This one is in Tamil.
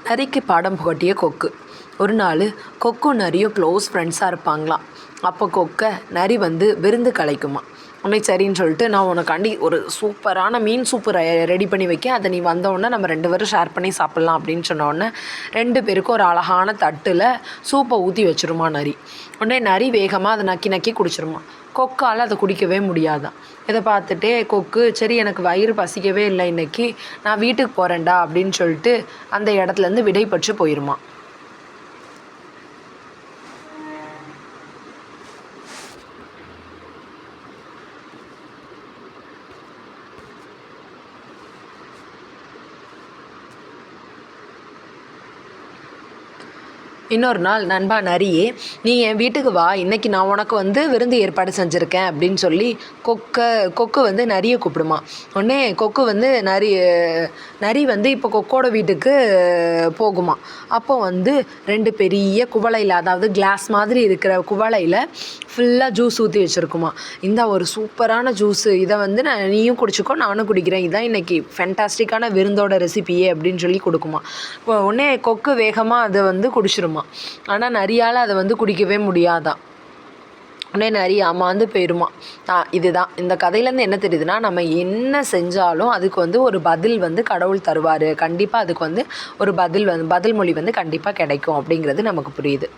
நரிக்கு பாடம் புகட்டிய கொக்கு. ஒரு நாள் கொக்கும் நரியும் க்ளோஸ் ஃப்ரெண்ட்ஸாக இருப்பாங்களாம். அப்போ கொக்கை நரி வந்து விருந்து கலைக்குமா. உடனே சரின்னு சொல்லிட்டு, நான் உனக்காண்டி ஒரு சூப்பரான மீன் சூப்பு ரெடி பண்ணி வைக்க, அதை நீ வந்தோடனே நம்ம 2 பேரும் ஷேர் பண்ணி சாப்பிட்லாம் அப்படின்னு சொன்னோடனே 2 பேருக்கும் ஒரு அழகான தட்டில் சூப்பை ஊற்றி வச்சிருமா நரி. உடனே நரி வேகமாக அதை நக்கி நக்கி குடிச்சிருமா. கொக்கால் அதை குடிக்கவே முடியாதான். இதை பார்த்துட்டே கொக்கு, சரி எனக்கு வயிறு பசிக்கவே இல்லை இன்னைக்கு, நான் வீட்டுக்கு போகிறேன்டா அப்படின்னு சொல்லிட்டு அந்த இடத்துலேருந்து விடைபெற்று போயிருமா. இன்னொரு நாள், நண்பா நரியே, நீ என் வீட்டுக்கு வா, இன்றைக்கி நான் உனக்கு வந்து விருந்து ஏற்பாடு செஞ்சுருக்கேன் அப்படின்னு சொல்லி கொக்கு வந்து நரியை கூப்பிடுமா. உடனே கொக்கு வந்து நரி வந்து இப்போ கொக்கோட வீட்டுக்கு போகுமா. அப்போ வந்து 2 பெரிய குவளையில், அதாவது கிளாஸ் மாதிரி இருக்கிற குவளையில் ஃபுல்லாக ஜூஸ் ஊற்றி வச்சுருக்குமா. இந்த ஒரு சூப்பரான ஜூஸு, இதை வந்து நீயும் குடிச்சிக்கோ, நானும் குடிக்கிறேன், இதான் இன்றைக்கி ஃபென்டாஸ்டிக்கான விருந்தோட ரெசிபியே அப்படின்னு சொல்லி கொடுக்குமா. உடனே கொக்கு வேகமாக அதை வந்து குடிச்சிருமா. ஆனால் நரியால் அதை வந்து குடிக்கவே முடியாதான். உடனே நரி ஆமாந்து போயிடுமா. இதுதான் இந்த கதையிலேருந்து என்ன தெரியுதுன்னா, நம்ம என்ன செஞ்சாலும் அதுக்கு வந்து ஒரு பதில் வந்து கடவுள் தருவார். கண்டிப்பாக அதுக்கு வந்து ஒரு பதில் மொழி வந்து கண்டிப்பாக கிடைக்கும் அப்படிங்கிறது நமக்கு புரியுது.